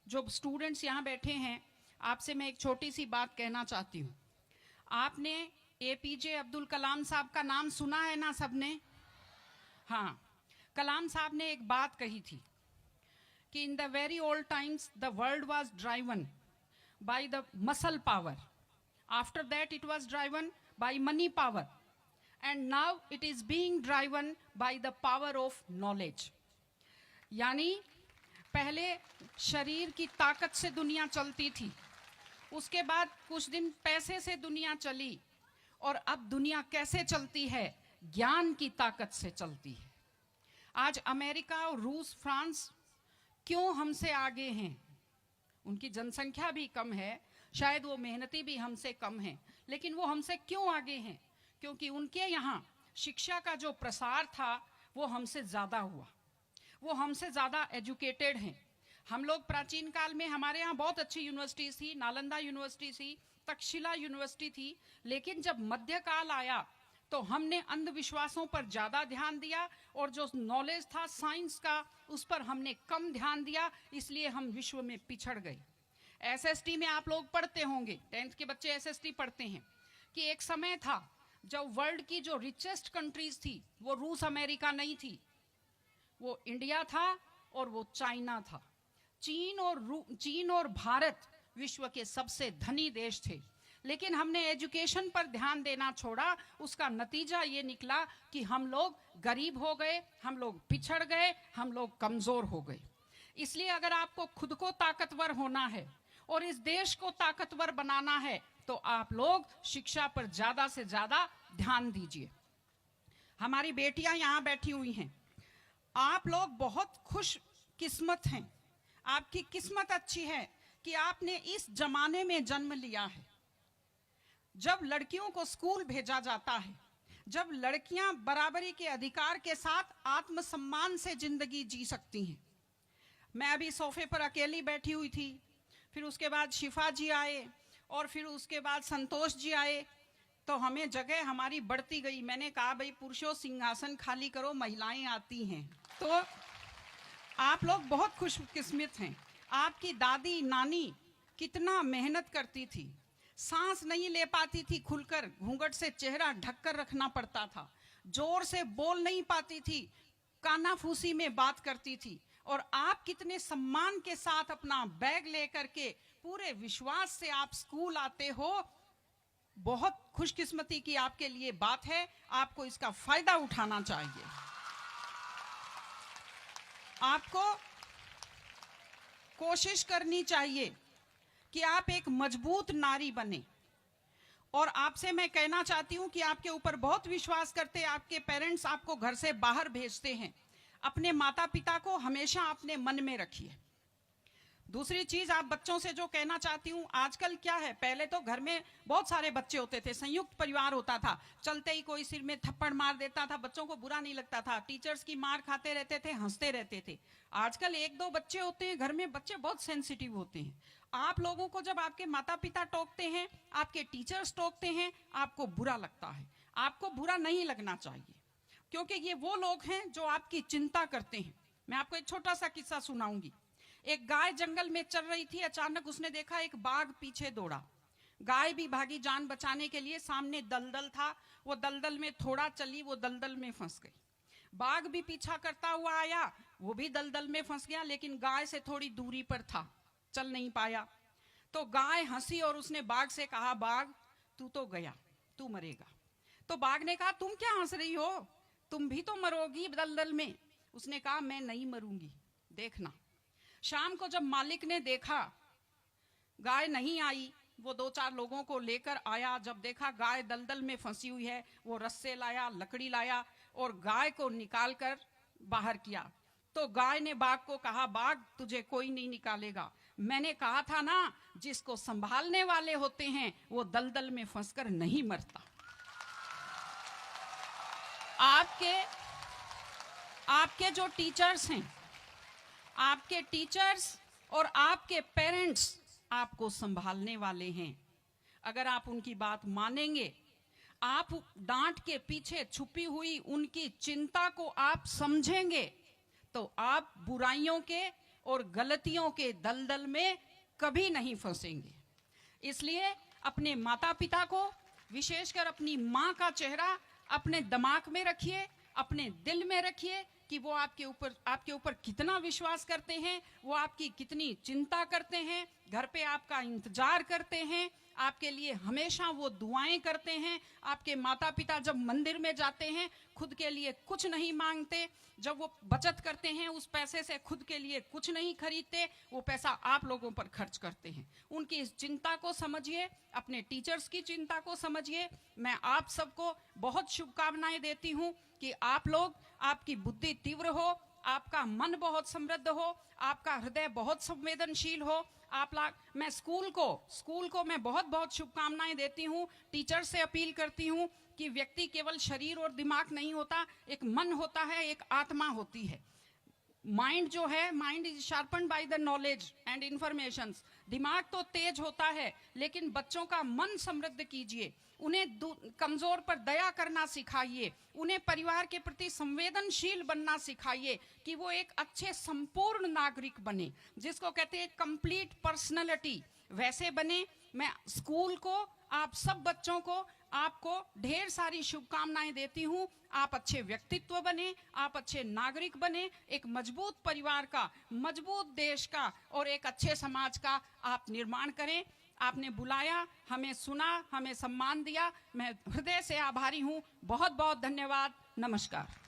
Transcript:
जो स्टूडेंट्स यहाँ बैठे हैं, आपसे मैं एक छोटी सी बात कहना चाहती हूँ। आपने एपीजे अब्दुल कलाम साहब का नाम सुना है ना सबने? हाँ, कलाम साहब ने एक बात कही थी कि in the very old times the world was driven by the muscle power, after that it was driven by money power, and now it is being driven by the power of knowledge. यानी पहले शरीर की ताकत से दुनिया चलती थी, उसके बाद कुछ दिन पैसे से दुनिया चली, और अब दुनिया कैसे चलती है? ज्ञान की ताकत से चलती है। आज अमेरिका और रूस, फ्रांस क्यों हमसे आगे हैं? उनकी जनसंख्या भी कम है, शायद वो मेहनती भी हमसे कम हैं, लेकिन वो हमसे क्यों आगे हैं? क्योंकि उनके यहाँ शिक्षा का जो प्रसार था वो हमसे ज़्यादा हुआ, वो हमसे ज़्यादा एजुकेटेड हैं। हम लोग प्राचीन काल में हमारे यहाँ बहुत अच्छी यूनिवर्सिटीज़ थी, नालंदा यूनिवर्सिटी थी, तक्षशिला यूनिवर्सिटी थी, लेकिन जब मध्यकाल आया तो हमने अंधविश्वासों पर ज़्यादा ध्यान दिया, और जो नॉलेज था साइंस का उस पर हमने कम ध्यान दिया, इसलिए हम विश्व में पिछड़ गए। एसएसटी में आप लोग पढ़ते होंगे, 10th के बच्चे एसएसटी पढ़ते हैं, कि एक समय था जब वर्ल्ड की जो रिचेस्ट कंट्रीज थी वो रूस अमेरिका नहीं थी, वो इंडिया था और वो चाइना था। चीन और भारत विश्व के सबसे धनी देश थे, लेकिन हमने एजुकेशन पर ध्यान देना छोड़ा। उसका नतीजा ये निकला कि हम लोग गरीब हो गए, हम लोग पिछड़ गए, हम लोग कमजोर हो गए। इसलिए अगर आपको खुद को ताकतवर होना है और इस देश को ताकतवर बनाना है तो आप लोग शिक्षा पर ज्यादा से ज्यादा ध्यान दीजिए। हमारी बेटियां यहाँ बैठी हुई हैं, आप लोग बहुत खुश किस्मत हैं, आपकी किस्मत अच्छी है कि आपने इस जमाने में जन्म लिया है जब लड़कियों को स्कूल भेजा जाता है, जब लड़कियां बराबरी के अधिकार के साथ आत्मसम्मान से जिंदगी जी सकती हैं। मैं अभी सोफे पर अकेली बैठी हुई थी, फिर उसके बाद शिफा जी आए और फिर उसके बाद संतोष जी आए, तो हमें जगह हमारी बढ़ती गई। मैंने कहा भाई पुरुषों सिंहासन खाली करो, महिलाएं आती हैं। तो आप लोग बहुत खुशकिस्मत हैं। आपकी दादी नानी कितना मेहनत करती थी, सांस नहीं ले पाती थी खुलकर, घूंघट से चेहरा ढककर रखना पड़ता था, जोर से बोल नहीं पाती थी, कानाफूसी में बात करती थी, और आप कितने सम्मान के साथ अपना बैग लेकर के पूरे विश्वास से आप स्कूल आते हो। बहुत खुशकिस्मती की आपके लिए बात है, आपको इसका फायदा उठाना चाहिए। आपको कोशिश करनी चाहिए कि आप एक मजबूत नारी बने। और आपसे मैं कहना चाहती हूं कि आपके ऊपर बहुत विश्वास करते हैं, आपके पेरेंट्स आपको घर से बाहर भेजते हैं, अपने माता पिता को हमेशा अपने मन में रखिए। दूसरी चीज आप बच्चों से जो कहना चाहती हूँ, आजकल क्या है, पहले तो घर में बहुत सारे बच्चे होते थे, संयुक्त परिवार होता था, चलते ही कोई सिर में थप्पड़ मार देता था, बच्चों को बुरा नहीं लगता था, टीचर्स की मार खाते रहते थे, हंसते रहते थे। आजकल 1-2 बच्चे होते हैं घर में, बच्चे बहुत सेंसिटिव होते हैं। आप लोगों को जब आपके माता पिता टोकते हैं, आपके टीचर्स टोकते हैं, आपको बुरा लगता है। आपको बुरा नहीं लगना चाहिए, क्योंकि ये वो लोग हैं जो आपकी चिंता करते हैं। मैं आपको एक छोटा सा किस्सा सुनाऊंगी। एक गाय जंगल में चल रही थी, अचानक उसने देखा एक बाघ पीछे दौड़ा। गाय भी भागी जान बचाने के लिए, सामने दलदल था, वो दलदल में थोड़ा चली, वो दलदल में फंस गई। बाघ भी पीछा करता हुआ आया, वो भी दलदल में फंस गया, लेकिन गाय से थोड़ी दूरी पर था, चल नहीं पाया। तो गाय हंसी और उसने बाघ से कहा, बाघ तू तो गया, तू मरेगा। तो बाघ ने कहा, तुम क्या हंस रही हो, तुम भी तो मरोगी दलदल में। उसने कहा, मैं नहीं मरूंगी, देखना। शाम को जब मालिक ने देखा गाय नहीं आई, वो 2-4 लोगों को लेकर आया। जब देखा गाय दलदल में फंसी हुई है, वो रस्से लाया, लकड़ी लाया और गाय को निकाल कर बाहर किया। तो गाय ने बाघ को कहा, बाघ तुझे कोई नहीं निकालेगा, मैंने कहा था ना, जिसको संभालने वाले होते हैं वो दलदल में फंसकर नहीं मरता। आपके जो टीचर्स हैं, आपके टीचर्स और आपके पेरेंट्स आपको संभालने वाले हैं। अगर आप उनकी बात मानेंगे, आप डांट के पीछे छुपी हुई उनकी चिंता को आप समझेंगे, तो आप बुराइयों के और गलतियों के दलदल में कभी नहीं फंसेंगे। इसलिए अपने माता पिता को, विशेषकर अपनी माँ का चेहरा अपने दिमाग में रखिए, अपने दिल में रखिए कि वो आपके ऊपर कितना विश्वास करते हैं, वो आपकी कितनी चिंता करते हैं, घर पे आपका इंतजार करते हैं, आपके लिए हमेशा वो दुआएं करते हैं। आपके माता पिता जब मंदिर में जाते हैं खुद के लिए कुछ नहीं मांगते, जब वो बचत करते हैं उस पैसे से खुद के लिए कुछ नहीं खरीदते, वो पैसा आप लोगों पर खर्च करते हैं। उनकी इस चिंता को समझिए, अपने टीचर्स की चिंता को समझिए। मैं आप सबको बहुत शुभकामनाएं देती हूं कि आप लोग, आपकी बुद्धि तीव्र हो, आपका मन बहुत समृद्ध हो, आपका हृदय बहुत संवेदनशील हो। मैं स्कूल को मैं बहुत बहुत शुभकामनाएं देती हूँ। टीचर से अपील करती हूँ कि व्यक्ति केवल शरीर और दिमाग नहीं होता, एक मन होता है, एक आत्मा होती है। माइंड जो है, mind is sharpened by the knowledge and information. दिमाग तो तेज होता है, लेकिन बच्चों का मन समृद्ध कीजिए, उन्हें कमजोर पर दया करना सिखाइए, उन्हें परिवार के प्रति संवेदनशील बनना सिखाइए कि वो एक अच्छे संपूर्ण नागरिक बने, जिसको कहते हैं कंप्लीट पर्सनैलिटी, वैसे बने। मैं स्कूल को, आप सब बच्चों को, आपको ढेर सारी शुभकामनाएं देती हूँ। आप अच्छे व्यक्तित्व बने, आप अच्छे नागरिक बने, एक मजबूत परिवार का, मजबूत देश का और एक अच्छे समाज का आप निर्माण करें। आपने बुलाया, हमें सुना, हमें सम्मान दिया, मैं हृदय से आभारी हूँ। बहुत बहुत धन्यवाद। नमस्कार।